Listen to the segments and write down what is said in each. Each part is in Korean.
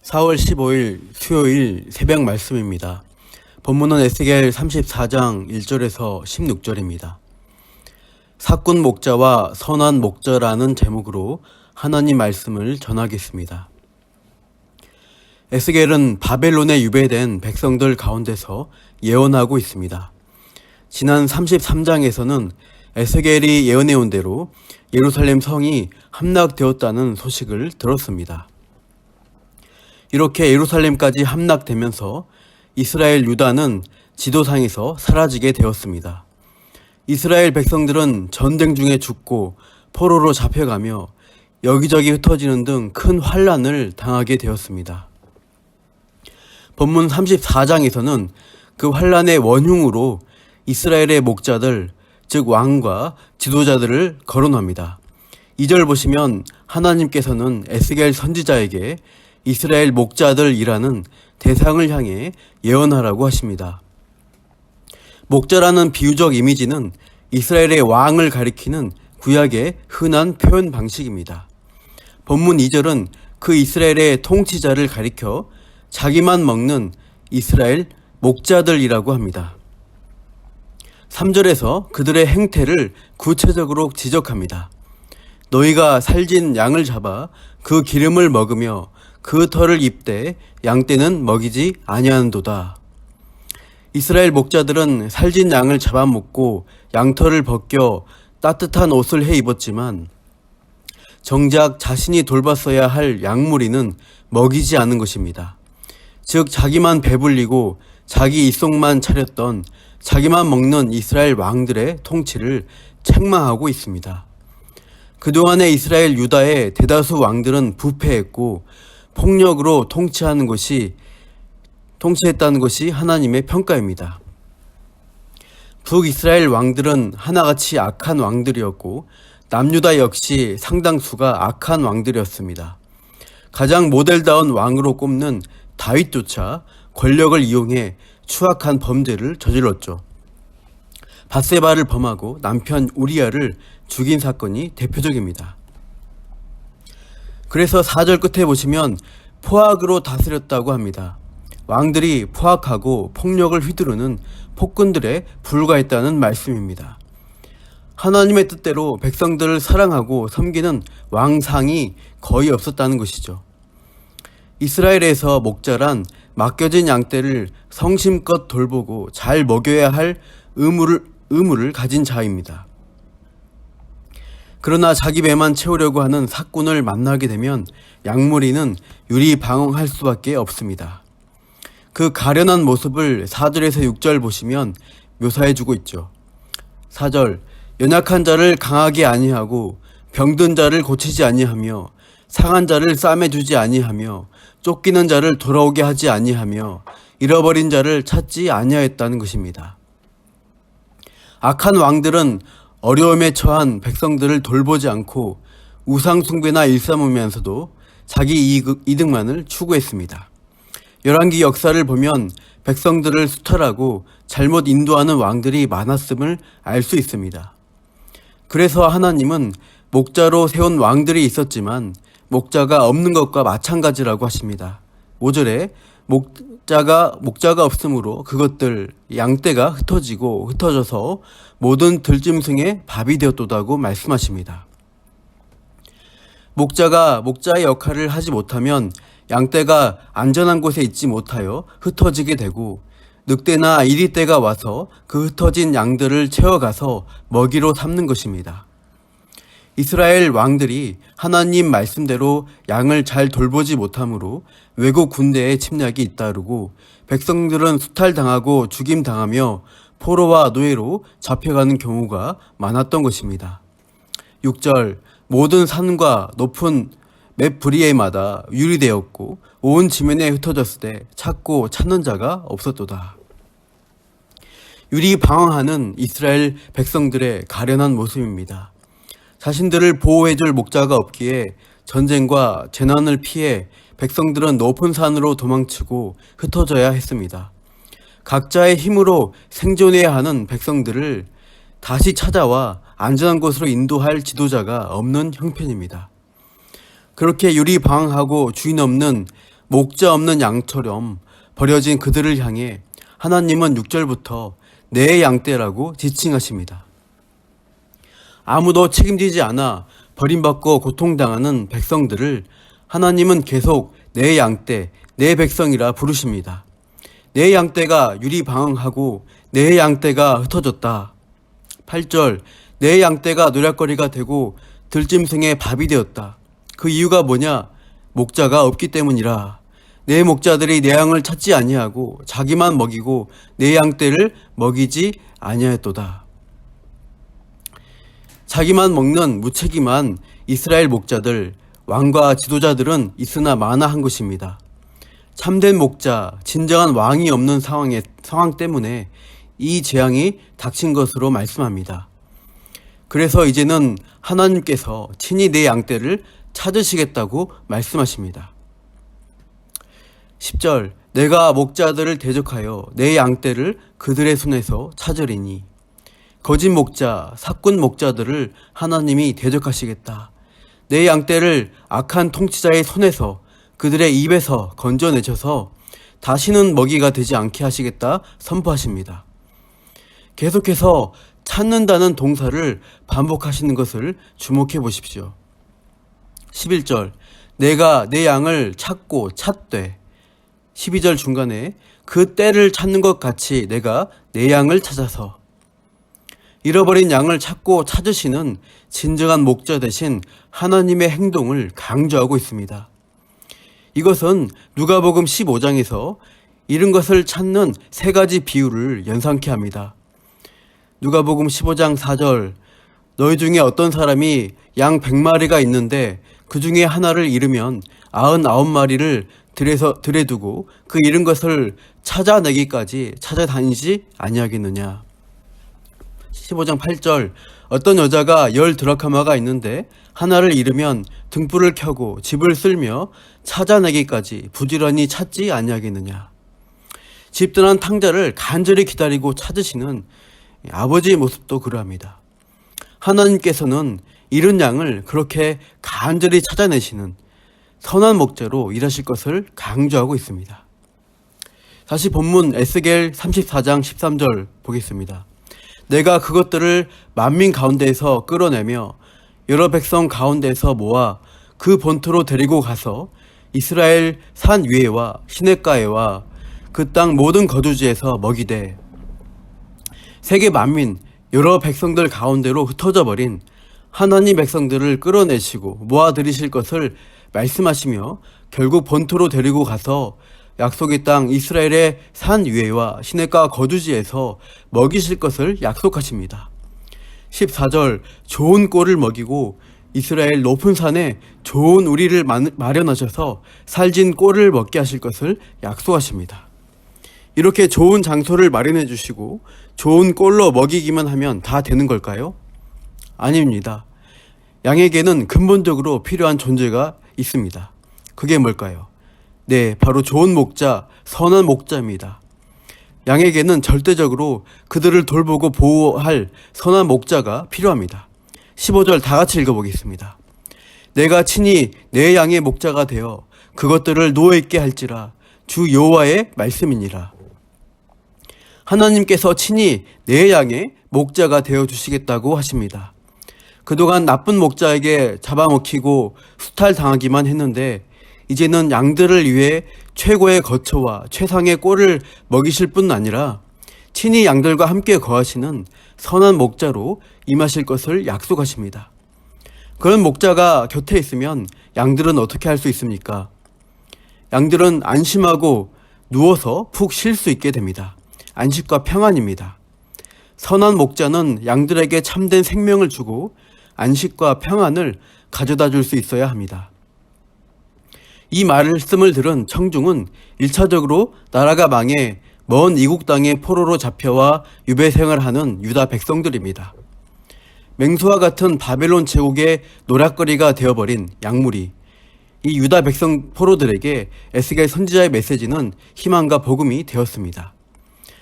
4월 15일 수요일 새벽 말씀입니다. 본문은 에스겔 34장 1절에서 16절입니다. 사꾼 목자와 선한 목자라는 제목으로 하나님 말씀을 전하겠습니다. 에스겔은 바벨론에 유배된 백성들 가운데서 예언하고 있습니다. 지난 33장에서는 에스겔이 예언해온 대로 예루살렘 성이 함락되었다는 소식을 들었습니다. 이렇게 예루살렘까지 함락되면서 이스라엘 유다는 지도상에서 사라지게 되었습니다. 이스라엘 백성들은 전쟁 중에 죽고 포로로 잡혀가며 여기저기 흩어지는 등 큰 환난을 당하게 되었습니다. 본문 34장에서는 그 환난의 원흉으로 이스라엘의 목자들, 즉 왕과 지도자들을 거론합니다. 2절 보시면 하나님께서는 에스겔 선지자에게 이스라엘 목자들이라는 대상을 향해 예언하라고 하십니다. 목자라는 비유적 이미지는 이스라엘의 왕을 가리키는 구약의 흔한 표현 방식입니다. 본문 2절은 그 이스라엘의 통치자를 가리켜 자기만 먹는 이스라엘 목자들이라고 합니다. 3절에서 그들의 행태를 구체적으로 지적합니다. 너희가 살진 양을 잡아 그 기름을 먹으며 그 털을 입되 양떼는 먹이지 아니하는도다. 이스라엘 목자들은 살진 양을 잡아먹고 양털을 벗겨 따뜻한 옷을 해 입었지만 정작 자신이 돌봤어야 할 양무리는 먹이지 않은 것입니다. 즉 자기만 배불리고 자기 입속만 차렸던 자기만 먹는 이스라엘 왕들의 통치를 책망하고 있습니다. 그동안의 이스라엘 유다의 대다수 왕들은 부패했고 폭력으로 통치했다는 것이 하나님의 평가입니다. 북이스라엘 왕들은 하나같이 악한 왕들이었고 남유다 역시 상당수가 악한 왕들이었습니다. 가장 모델다운 왕으로 꼽는 다윗조차 권력을 이용해 추악한 범죄를 저질렀죠. 밧세바를 범하고 남편 우리야를 죽인 사건이 대표적입니다. 그래서 4절 끝에 보시면 포악으로 다스렸다고 합니다. 왕들이 포악하고 폭력을 휘두르는 폭군들에 불과했다는 말씀입니다. 하나님의 뜻대로 백성들을 사랑하고 섬기는 왕상이 거의 없었다는 것이죠. 이스라엘에서 목자란 맡겨진 양떼를 성심껏 돌보고 잘 먹여야 할 의무를 가진 자입니다. 그러나 자기 배만 채우려고 하는 사꾼을 만나게 되면 양무리는 유리방황할 수밖에 없습니다. 그 가련한 모습을 4절에서 6절 보시면 묘사해주고 있죠. 4절 연약한 자를 강하게 아니하고 병든 자를 고치지 아니하며 상한 자를 싸매주지 아니하며 쫓기는 자를 돌아오게 하지 아니하며 잃어버린 자를 찾지 아니하였다는 것입니다. 악한 왕들은 어려움에 처한 백성들을 돌보지 않고 우상숭배나 일삼으면서도 자기 이득만을 추구했습니다. 열왕기 역사를 보면 백성들을 수탈하고 잘못 인도하는 왕들이 많았음을 알 수 있습니다. 그래서 하나님은 목자로 세운 왕들이 있었지만 목자가 없는 것과 마찬가지라고 하십니다. 5절에 목자가 없으므로 그것들 양떼가 흩어져서 모든 들짐승의 밥이 되었도다고 말씀하십니다. 목자가 목자의 역할을 하지 못하면 양떼가 안전한 곳에 있지 못하여 흩어지게 되고 늑대나 이리떼가 와서 그 흩어진 양들을 채워가서 먹이로 삼는 것입니다. 이스라엘 왕들이 하나님 말씀대로 양을 잘 돌보지 못하므로 외국 군대의 침략이 잇따르고 백성들은 수탈당하고 죽임당하며 포로와 노예로 잡혀가는 경우가 많았던 것입니다. 6절 모든 산과 높은 맵브리에마다 유리되었고 온 지면에 흩어졌을 때 찾고 찾는 자가 없었도다. 유리방황하는 이스라엘 백성들의 가련한 모습입니다. 자신들을 보호해줄 목자가 없기에 전쟁과 재난을 피해 백성들은 높은 산으로 도망치고 흩어져야 했습니다. 각자의 힘으로 생존해야 하는 백성들을 다시 찾아와 안전한 곳으로 인도할 지도자가 없는 형편입니다. 그렇게 유리방황하고 주인 없는 목자 없는 양처럼 버려진 그들을 향해 하나님은 6절부터 내 양떼라고 지칭하십니다. 아무도 책임지지 않아 버림받고 고통당하는 백성들을 하나님은 계속 내 양떼, 내 백성이라 부르십니다. 내 양떼가 유리방황하고 내 양떼가 흩어졌다. 8절, 내 양떼가 노략거리가 되고 들짐승의 밥이 되었다. 그 이유가 뭐냐? 목자가 없기 때문이라. 내 목자들이 내 양을 찾지 아니하고 자기만 먹이고 내 양떼를 먹이지 아니하였도다. 자기만 먹는 무책임한 이스라엘 목자들, 왕과 지도자들은 있으나 마나한 것입니다. 참된 목자, 진정한 왕이 없는 상황 때문에 이 재앙이 닥친 것으로 말씀합니다. 그래서 이제는 하나님께서 친히 내 양떼를 찾으시겠다고 말씀하십니다. 10절, 내가 목자들을 대적하여 내 양떼를 그들의 손에서 찾으리니. 거짓 목자, 사꾼 목자들을 하나님이 대적하시겠다. 내 양떼를 악한 통치자의 손에서 그들의 입에서 건져내셔서 다시는 먹이가 되지 않게 하시겠다 선포하십니다. 계속해서 찾는다는 동사를 반복하시는 것을 주목해 보십시오. 11절, 내가 내 양을 찾고 찾되. 12절 중간에 그 때를 찾는 것 같이 내가 내 양을 찾아서. 잃어버린 양을 찾고 찾으시는 진정한 목자 되신 하나님의 행동을 강조하고 있습니다. 이것은 누가복음 15장에서 잃은 것을 찾는 세 가지 비유를 연상케 합니다. 누가복음 15장 4절, 너희 중에 어떤 사람이 양 100마리가 있는데 그 중에 하나를 잃으면 99마리를 들에 두고 그 잃은 것을 찾아내기까지 찾아다니지 아니하겠느냐. 15장 8절, 어떤 여자가 10 드라크마가 있는데 하나를 잃으면 등불을 켜고 집을 쓸며 찾아내기까지 부지런히 찾지 아니하겠느냐. 집 떠난 탕자를 간절히 기다리고 찾으시는 아버지의 모습도 그러합니다. 하나님께서는 잃은 양을 그렇게 간절히 찾아내시는 선한 목자로 일하실 것을 강조하고 있습니다. 다시 본문 에스겔 34장 13절 보겠습니다. 내가 그것들을 만민 가운데에서 끌어내며 여러 백성 가운데에서 모아 그 본토로 데리고 가서 이스라엘 산 위에와 시냇가에와 그 땅 모든 거주지에서 먹이되. 세계 만민 여러 백성들 가운데로 흩어져 버린 하나님 백성들을 끌어내시고 모아들이실 것을 말씀하시며 결국 본토로 데리고 가서 약속의 땅 이스라엘의 산 위에와 시냇가 거주지에서 먹이실 것을 약속하십니다. 14절, 좋은 꼴을 먹이고 이스라엘 높은 산에 좋은 우리를 마련하셔서 살진 꼴을 먹게 하실 것을 약속하십니다. 이렇게 좋은 장소를 마련해 주시고 좋은 꼴로 먹이기만 하면 다 되는 걸까요? 아닙니다. 양에게는 근본적으로 필요한 존재가 있습니다. 그게 뭘까요? 네, 바로 좋은 목자, 선한 목자입니다. 양에게는 절대적으로 그들을 돌보고 보호할 선한 목자가 필요합니다. 15절 다 같이 읽어보겠습니다. 내가 친히 내 양의 목자가 되어 그것들을 누워있게 할지라 주 여호와의 말씀이니라. 하나님께서 친히 내 양의 목자가 되어 주시겠다고 하십니다. 그동안 나쁜 목자에게 잡아먹히고 수탈당하기만 했는데 이제는 양들을 위해 최고의 거처와 최상의 꼴을 먹이실 뿐 아니라 친히 양들과 함께 거하시는 선한 목자로 임하실 것을 약속하십니다. 그런 목자가 곁에 있으면 양들은 어떻게 할 수 있습니까? 양들은 안심하고 누워서 푹 쉴 수 있게 됩니다. 안식과 평안입니다. 선한 목자는 양들에게 참된 생명을 주고 안식과 평안을 가져다 줄 수 있어야 합니다. 이 말씀을 들은 청중은 1차적으로 나라가 망해 먼 이국 땅의 포로로 잡혀와 유배 생활하는 유다 백성들입니다. 맹수와 같은 바벨론 제국의 노략거리가 되어버린 양무리, 이 유다 백성 포로들에게 에스겔 선지자의 메시지는 희망과 복음이 되었습니다.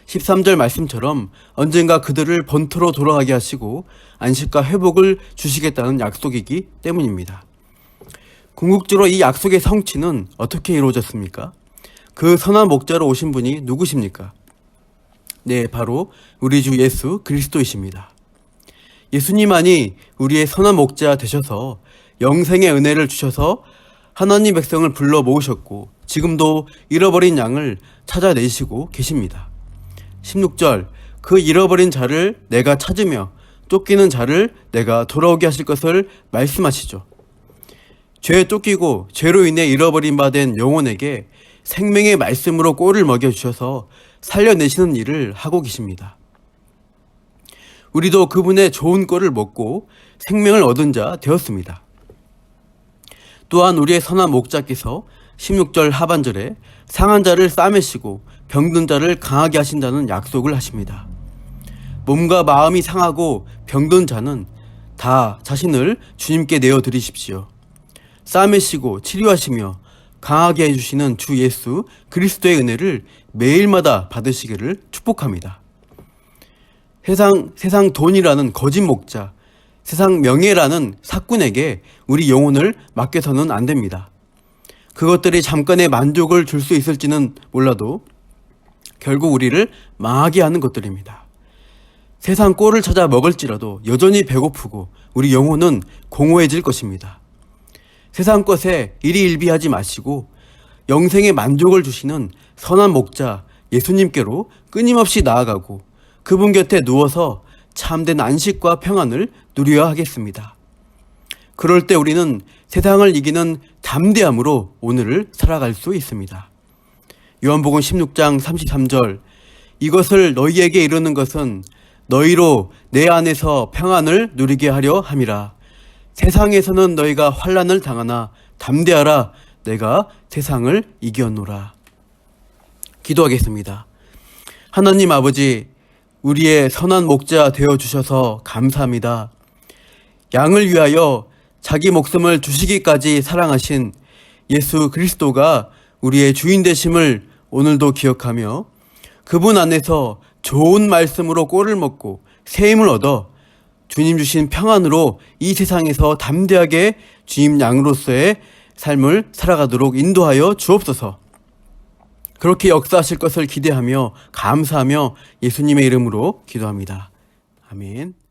13절 말씀처럼 언젠가 그들을 본토로 돌아가게 하시고 안식과 회복을 주시겠다는 약속이기 때문입니다. 궁극적으로 이 약속의 성취는 어떻게 이루어졌습니까? 그 선한 목자로 오신 분이 누구십니까? 네, 바로 우리 주 예수 그리스도이십니다. 예수님만이 우리의 선한 목자 되셔서 영생의 은혜를 주셔서 하나님 백성을 불러 모으셨고 지금도 잃어버린 양을 찾아내시고 계십니다. 16절, 그 잃어버린 자를 내가 찾으며 쫓기는 자를 내가 돌아오게 하실 것을 말씀하시죠. 죄에 쫓기고 죄로 인해 잃어버린 바 된 영혼에게 생명의 말씀으로 꼴을 먹여주셔서 살려내시는 일을 하고 계십니다. 우리도 그분의 좋은 꼴을 먹고 생명을 얻은 자 되었습니다. 또한 우리의 선한 목자께서 16절 하반절에 상한 자를 싸매시고 병든 자를 강하게 하신다는 약속을 하십니다. 몸과 마음이 상하고 병든 자는 다 자신을 주님께 내어드리십시오. 싸매시고 치료하시며 강하게 해주시는 주 예수 그리스도의 은혜를 매일마다 받으시기를 축복합니다. 세상 돈이라는 거짓 목자, 세상 명예라는 사꾼에게 우리 영혼을 맡겨서는 안 됩니다. 그것들이 잠깐의 만족을 줄 수 있을지는 몰라도 결국 우리를 망하게 하는 것들입니다. 세상 꼴을 찾아 먹을지라도 여전히 배고프고 우리 영혼은 공허해질 것입니다. 세상 것에 일희일비하지 마시고 영생의 만족을 주시는 선한 목자 예수님께로 끊임없이 나아가고 그분 곁에 누워서 참된 안식과 평안을 누려야 하겠습니다. 그럴 때 우리는 세상을 이기는 담대함으로 오늘을 살아갈 수 있습니다. 요한복음 16장 33절, 이것을 너희에게 이르는 것은 너희로 내 안에서 평안을 누리게 하려 함이라. 세상에서는 너희가 환난을 당하나 담대하라. 내가 세상을 이겼노라. 기도하겠습니다. 하나님 아버지, 우리의 선한 목자 되어주셔서 감사합니다. 양을 위하여 자기 목숨을 주시기까지 사랑하신 예수 그리스도가 우리의 주인 되심을 오늘도 기억하며 그분 안에서 좋은 말씀으로 꼴을 먹고 새 힘을 얻어 주님 주신 평안으로 이 세상에서 담대하게 주님 양으로서의 삶을 살아가도록 인도하여 주옵소서. 그렇게 역사하실 것을 기대하며 감사하며 예수님의 이름으로 기도합니다. 아멘.